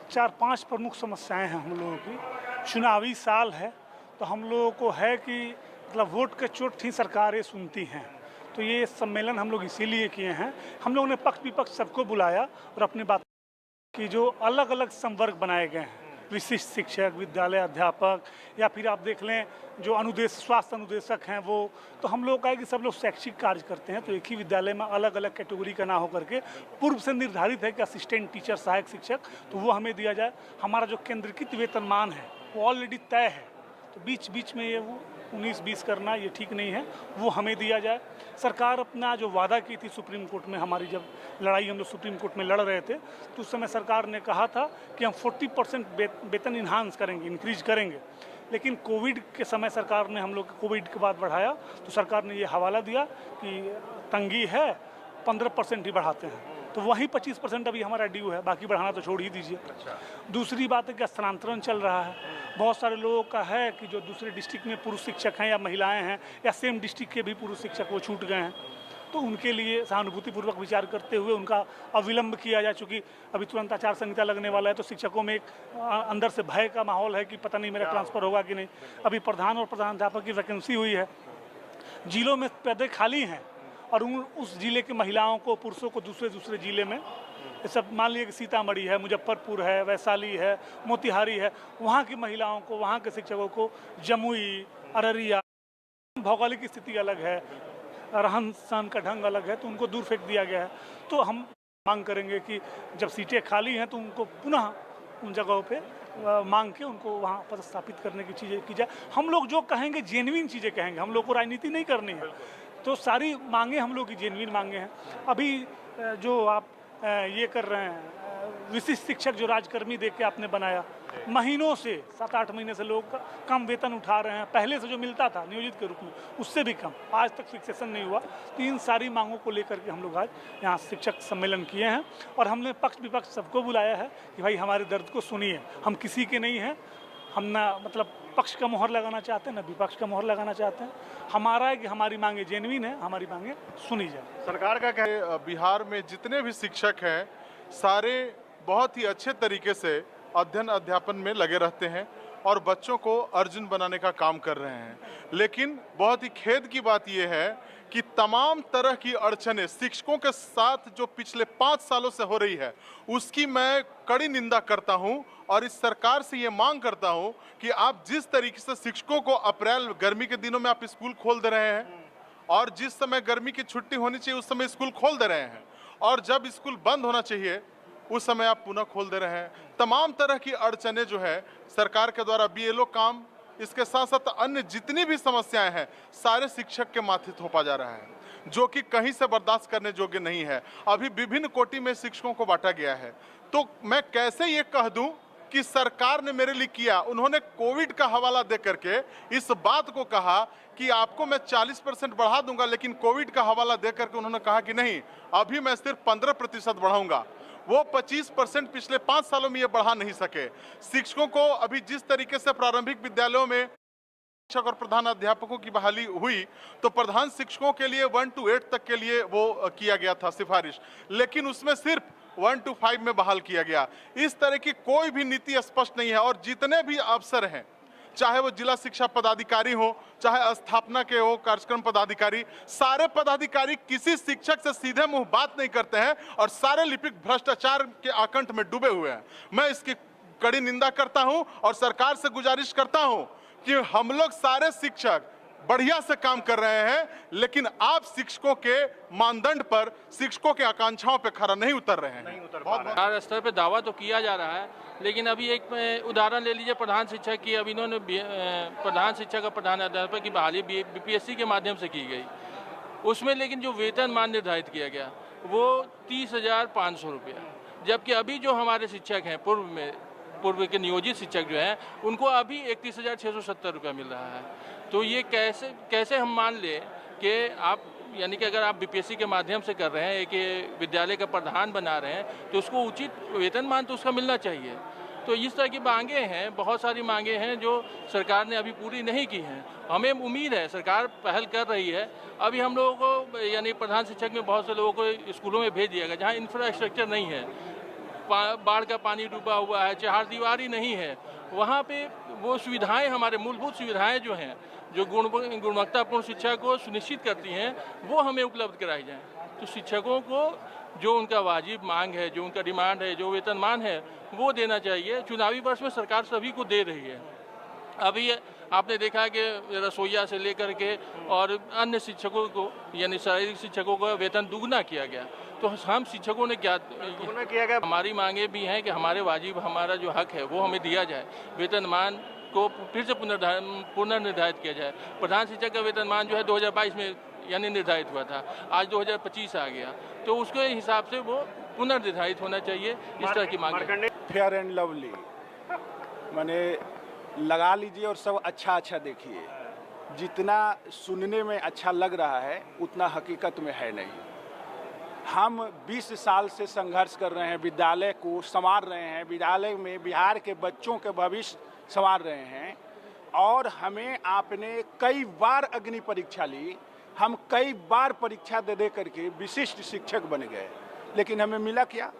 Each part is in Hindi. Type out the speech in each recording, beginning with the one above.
4-5 प्रमुख समस्याएं हैं हम लोगों की। चुनावी साल है तो हम लोगों को है कि मतलब वोट के चोट ही सरकारें सुनती हैं। तो ये सम्मेलन हम लोग इसीलिए किए हैं। हम लोगों ने पक्ष विपक्ष सबको बुलाया और अपनी बात की जो अलग अलग संवर्ग बनाए गए हैं, विशिष्ट शिक्षक, विद्यालय अध्यापक, या फिर आप देख लें जो स्वास्थ्य अनुदेशक हैं वो, तो हम लोग का है कि सब लोग शैक्षिक कार्य करते हैं, तो एक ही विद्यालय में अलग अलग कैटेगरी का ना होकर के पूर्व से निर्धारित है कि असिस्टेंट टीचर, सहायक शिक्षक, तो वो हमें दिया जाए। हमारा जो केंद्रीकृत वेतनमान है वो ऑलरेडी तय है, तो बीच बीच में ये वो 19-20 करना ये ठीक नहीं है, वो हमें दिया जाए। सरकार अपना जो वादा की थी सुप्रीम कोर्ट में, हमारी जब लड़ाई हम लोग सुप्रीम कोर्ट में लड़ रहे थे तो उस समय सरकार ने कहा था कि हम 40% वेतन इन्हांस करेंगे, इंक्रीज करेंगे, लेकिन कोविड के समय सरकार ने हम लोग कोविड के बाद बढ़ाया, तो सरकार ने ये हवाला दिया कि तंगी है 15% ही बढ़ाते हैं, तो वहीं 25% अभी हमारा ड्यू है, बाकी बढ़ाना तो छोड़ ही दीजिए। दूसरी बात है कि स्थानांतरण चल रहा है, बहुत सारे लोगों का है कि जो दूसरे डिस्ट्रिक्ट में पुरुष शिक्षक हैं या महिलाएं हैं या सेम डिस्ट्रिक्ट के भी पुरुष शिक्षक वो छूट गए हैं, तो उनके लिए सहानुभूतिपूर्वक विचार करते हुए उनका अविलंब किया जाए। चूँकि अभी तुरंत आचार संहिता लगने वाला है, तो शिक्षकों में एक अंदर से भय का माहौल है कि पता नहीं मेरा ट्रांसफ़र होगा कि नहीं। अभी प्रधान और प्रधानाध्यापक की वैकेंसी हुई है, जिलों में पदे खाली हैं और उस जिले की महिलाओं को, पुरुषों को दूसरे जिले में, सब मान लीजिए कि सीतामढ़ी है, मुजफ्फरपुर है, वैशाली है, मोतिहारी है, वहाँ की महिलाओं को, वहाँ के शिक्षकों को जमुई, अररिया, भौगोलिक स्थिति अलग है, रहन सहन का ढंग अलग है, तो उनको दूर फेंक दिया गया है। तो हम मांग करेंगे कि जब सीटें खाली हैं तो उनको पुनः उन जगहों पे मांग के उनको वहाँ पदस्थापित करने की चीज़ें की जाए। हम लोग जो कहेंगे जेन्युइन चीज़ें कहेंगे, हम लोग को राजनीति नहीं करनी है, तो सारी मांगे हम लोग की जेन्युइन मांगे हैं। अभी जो आप ये कर रहे हैं, विशिष्ट शिक्षक जो राजकर्मी देख के आपने बनाया, महीनों से 7-8 महीने से लोग कम वेतन उठा रहे हैं, पहले से जो मिलता था नियोजित के रूप में उससे भी कम, आज तक फिक्सेशन नहीं हुआ। तो इन सारी मांगों को लेकर के हम लोग आज यहाँ शिक्षक सम्मेलन किए हैं और हमने पक्ष विपक्ष सबको बुलाया है कि भाई हमारे दर्द को सुनिए। हम किसी के नहीं हैं, हम ना मतलब पक्ष का मोहर लगाना चाहते हैं ना विपक्ष का मोहर लगाना चाहते हैं। हमारा है कि हमारी मांगे जेन्युइन है, हमारी मांगे सुनी जाए। सरकार का क्या है, बिहार में जितने भी शिक्षक हैं सारे बहुत ही अच्छे तरीके से अध्ययन अध्यापन में लगे रहते हैं और बच्चों को अर्जुन बनाने का काम कर रहे हैं, लेकिन बहुत ही खेद की बात यह है कि तमाम तरह की अड़चनें शिक्षकों के साथ जो पिछले 5 सालों से हो रही है उसकी मैं कड़ी निंदा करता हूं और इस सरकार से ये मांग करता हूं कि आप जिस तरीके से शिक्षकों को अप्रैल गर्मी के दिनों में आप स्कूल खोल दे रहे हैं और जिस समय गर्मी की छुट्टी होनी चाहिए उस समय स्कूल खोल दे रहे हैं और जब स्कूल बंद होना चाहिए उस समय आप पुनः खोल दे रहे हैं, तमाम तरह की अड़चनें जो है सरकार के द्वारा बीएलओ काम, इसके साथ साथ अन्य जितनी भी समस्याएं हैं सारे शिक्षक के माथे थोपा जा रहा है, जो कि कहीं से बर्दाश्त करने योग्य नहीं है। अभी विभिन्न कोटि में शिक्षकों को बांटा गया है, तो मैं कैसे ये कह दूं कि सरकार ने मेरे लिए किया। उन्होंने कोविड का हवाला दे करके इस बात को कहा कि आपको मैं 40% बढ़ा दूंगा, लेकिन कोविड का हवाला दे करके उन्होंने कहा कि नहीं, अभी मैं सिर्फ 15% बढ़ाऊंगा। वो 25% पिछले 5 सालों में ये बढ़ा नहीं सके। शिक्षकों को अभी जिस तरीके से प्रारंभिक विद्यालयों में शिक्षक और प्रधान अध्यापकों की बहाली हुई, तो प्रधान शिक्षकों के लिए 1 to 8 तक के लिए वो किया गया था सिफारिश, लेकिन उसमें सिर्फ 1 to 5 में बहाल किया गया। इस तरह की कोई भी नीति स्पष्ट नहीं है और जितने भी अफसर हैं, चाहे वो जिला शिक्षा पदाधिकारी हो, चाहे स्थापना के हो कार्यक्रम पदाधिकारी, सारे पदाधिकारी किसी शिक्षक से सीधे मुंह बात नहीं करते हैं और सारे लिपिक भ्रष्टाचार के आकंठ में डूबे हुए हैं। मैं इसकी कड़ी निंदा करता हूं और सरकार से गुजारिश करता हूं कि हम लोग सारे शिक्षक बढ़िया से काम कर रहे हैं, लेकिन आप शिक्षकों के मानदंड पर, शिक्षकों के आकांक्षाओं पर खरा नहीं उतर रहे हैं। सरकार स्तर पर दावा तो किया जा रहा है, लेकिन अभी एक उदाहरण ले लीजिए प्रधान शिक्षक की। अभी इन्होंने प्रधान शिक्षक और प्रधान अध्यापक की बहाली बीपीएससी के माध्यम से की गई, उसमें लेकिन जो वेतन मान निर्धारित किया गया वो 30,500 रुपया, जबकि अभी जो हमारे शिक्षक हैं पूर्व के नियोजित शिक्षक जो हैं उनको अभी 31,670 रुपया मिल रहा है। तो ये कैसे हम मान लें कि आप, यानी कि अगर आप बीपीएससी के माध्यम से कर रहे हैं, एक विद्यालय का प्रधान बना रहे हैं, तो उसको उचित वेतनमान तो उसका मिलना चाहिए। तो इस तरह की मांगे हैं, बहुत सारी मांगे हैं जो सरकार ने अभी पूरी नहीं की हैं। हमें उम्मीद है सरकार पहल कर रही है। अभी हम लोगों को, यानी प्रधान शिक्षक में बहुत से लोगों को स्कूलों में भेज दिया गया जहाँ इंफ्रास्ट्रक्चर नहीं है, बाढ़ का पानी डूबा हुआ है, चहारदीवारी नहीं है, वहाँ पे वो सुविधाएं, हमारे मूलभूत सुविधाएं जो हैं, जो गुणवत्तापूर्ण शिक्षा को सुनिश्चित करती हैं, वो हमें उपलब्ध कराई जाएँ। तो शिक्षकों को जो उनका वाजिब मांग है, जो उनका डिमांड है, जो वेतनमान है, वो देना चाहिए। चुनावी वर्ष में सरकार सभी को दे रही है। अभी आपने देखा कि रसोइया से लेकर के और अन्य शिक्षकों को, यानी शारीरिक शिक्षकों का वेतन दुगना किया गया। तो हम शिक्षकों ने क्या किया गया, हमारी मांगे भी हैं कि हमारे वाजिब, हमारा जो हक है वो हमें दिया जाए, वेतनमान को फिर से पुनर्निर्धारित किया जाए। प्रधान शिक्षक का वेतनमान जो है 2022 में यानी निर्धारित हुआ था, आज 2025 आ गया, तो उसके हिसाब से वो पुनर्निर्धारित होना चाहिए। इस तरह की मांग फेयर एंड लवली माने लगा लीजिए और सब अच्छा अच्छा देखिए। जितना सुनने में अच्छा लग रहा है उतना हकीकत में है नहीं। हम 20 साल से संघर्ष कर रहे हैं, विद्यालय को संवार रहे हैं, विद्यालय में बिहार के बच्चों के भविष्य संवार रहे हैं, और हमें आपने कई बार अग्नि परीक्षा ली, हम कई बार परीक्षा दे करके विशिष्ट शिक्षक बन गए, लेकिन हमें मिला क्या?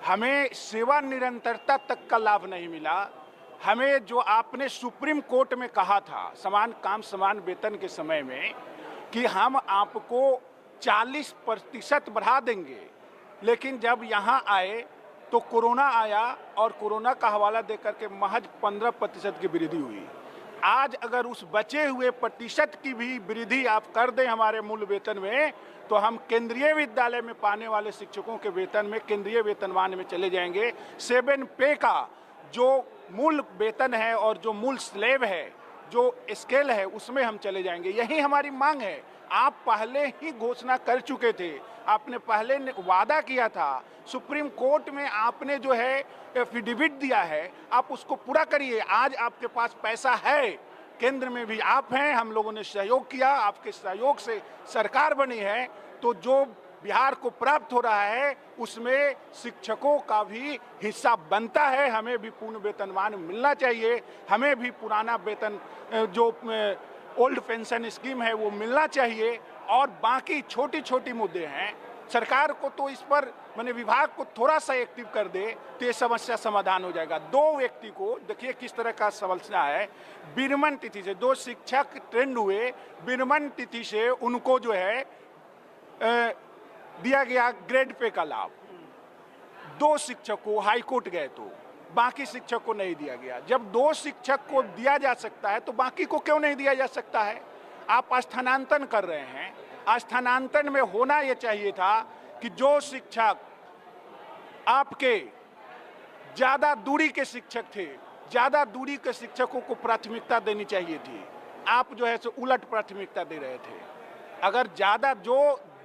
हमें सेवा निरंतरता तक का लाभ नहीं मिला। हमें जो आपने सुप्रीम कोर्ट में कहा था समान काम समान वेतन के समय में कि हम आपको 40% बढ़ा देंगे, लेकिन जब यहाँ आए तो कोरोना आया और कोरोना का हवाला देकर के महज 15% की वृद्धि हुई। आज अगर उस बचे हुए प्रतिशत की भी वृद्धि आप कर दें हमारे मूल वेतन में, तो हम केंद्रीय विद्यालय में पाने वाले शिक्षकों के वेतन में केंद्रीय वेतनमान में चले जाएंगे। 7 पे का जो मूल वेतन है और जो मूल स्लेब है, जो स्केल है, उसमें हम चले जाएंगे। यही हमारी मांग है। आप पहले ही घोषणा कर चुके थे, आपने पहले वादा किया था, सुप्रीम कोर्ट में आपने जो है एफिडेविट दिया है, आप उसको पूरा करिए। आज आपके पास पैसा है, केंद्र में भी आप हैं, हम लोगों ने सहयोग किया, आपके सहयोग से सरकार बनी है, तो जो बिहार को प्राप्त हो रहा है उसमें शिक्षकों का भी हिस्सा बनता है। हमें भी पूर्ण वेतनमान मिलना चाहिए, हमें भी पुराना वेतन जो ओल्ड पेंशन स्कीम है वो मिलना चाहिए, और बाकी छोटी छोटी मुद्दे हैं। सरकार को तो इस पर मैंने विभाग को थोड़ा सा एक्टिव कर दे तो ये समस्या समाधान हो जाएगा। 2 व्यक्ति को देखिए किस तरह का समस्या है। विरमण तिथि से 2 शिक्षक ट्रेंड हुए, विरमण तिथि से उनको जो है दिया गया ग्रेड पे का लाभ। 2 शिक्षक को हाईकोर्ट गए तो बाकी शिक्षक को नहीं दिया गया। जब 2 शिक्षक को दिया जा सकता है तो बाकी को क्यों नहीं दिया जा सकता है? आप स्थानांतरण कर रहे हैं। स्थानांतरण में होना यह चाहिए था कि जो शिक्षक आपके ज्यादा दूरी के शिक्षक थे, ज्यादा दूरी के शिक्षकों को प्राथमिकता देनी चाहिए थी। आप जो है सो उलट प्राथमिकता दे रहे थे। अगर ज्यादा जो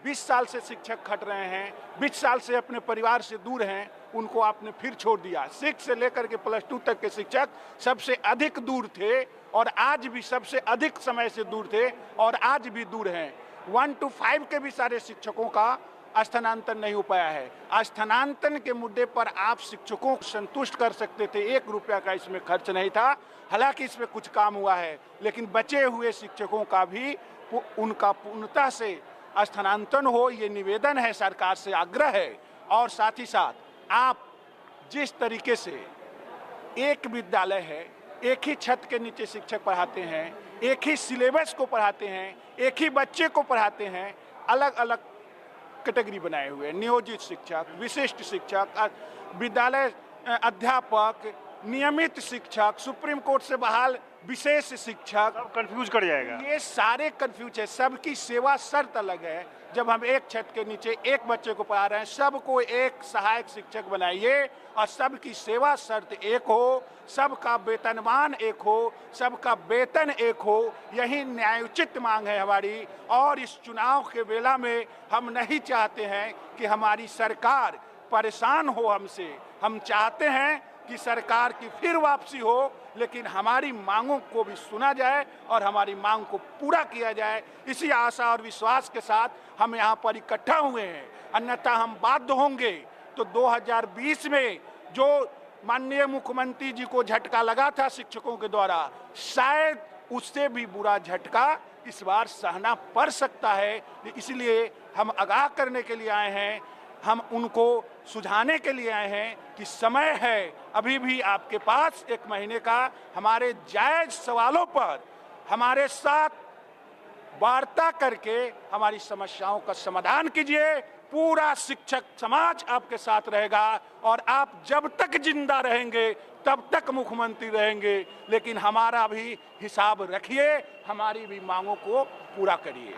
20 साल से शिक्षक खट रहे हैं, 20 साल से अपने परिवार से दूर हैं, उनको आपने फिर छोड़ दिया। 6 से लेकर के +2 तक के शिक्षक सबसे अधिक दूर थे और आज भी सबसे अधिक समय से दूर थे और आज भी दूर हैं। 1 to 5 के भी सारे शिक्षकों का स्थानांतरण नहीं हो पाया है। स्थानांतरण के मुद्दे पर आप शिक्षकों को संतुष्ट कर सकते थे, 1 रुपया का इसमें खर्च नहीं था। हालांकि इसमें कुछ काम हुआ है, लेकिन बचे हुए शिक्षकों का भी उनका पूर्णतः से स्थानांतरण हो, ये निवेदन है, सरकार से आग्रह है। और साथ ही साथ आप जिस तरीके से एक विद्यालय है, एक ही छत के नीचे शिक्षक पढ़ाते हैं, एक ही सिलेबस को पढ़ाते हैं, एक ही बच्चे को पढ़ाते हैं, अलग अलग कैटेगरी बनाए हुए, नियोजित शिक्षक, विशिष्ट शिक्षक, विद्यालय अध्यापक, नियमित शिक्षक, सुप्रीम कोर्ट से बहाल विशेष शिक्षक, कंफ्यूज कर जाएगा। ये सारे कंफ्यूज है। सबकी सेवा शर्त अलग है। जब हम एक छत के नीचे एक बच्चे को पढ़ा रहे हैं, सबको एक सहायक शिक्षक बनाइए और सबकी सेवा शर्त एक हो, सबका वेतनमान एक हो, सबका वेतन एक हो। यही न्यायोचित मांग है हमारी। और इस चुनाव के बेला में हम नहीं चाहते हैं कि हमारी सरकार परेशान हो हमसे। हम चाहते हैं कि सरकार की फिर वापसी हो, लेकिन हमारी मांगों को भी सुना जाए और हमारी मांग को पूरा किया जाए। इसी आशा और विश्वास के साथ हम यहाँ पर इकट्ठा हुए हैं। अन्यथा हम बाध्य होंगे तो 2020 में जो माननीय मुख्यमंत्री जी को झटका लगा था शिक्षकों के द्वारा, शायद उससे भी बुरा झटका इस बार सहना पड़ सकता है। इसलिए हम आगाह करने के लिए आए हैं। हम उनको सुझाने के लिए आए हैं कि समय है, अभी भी आपके पास 1 महीने का, हमारे जायज सवालों पर हमारे साथ वार्ता करके हमारी समस्याओं का समाधान कीजिए। पूरा शिक्षक समाज आपके साथ रहेगा और आप जब तक जिंदा रहेंगे तब तक मुख्यमंत्री रहेंगे, लेकिन हमारा भी हिसाब रखिए, हमारी भी मांगों को पूरा करिए।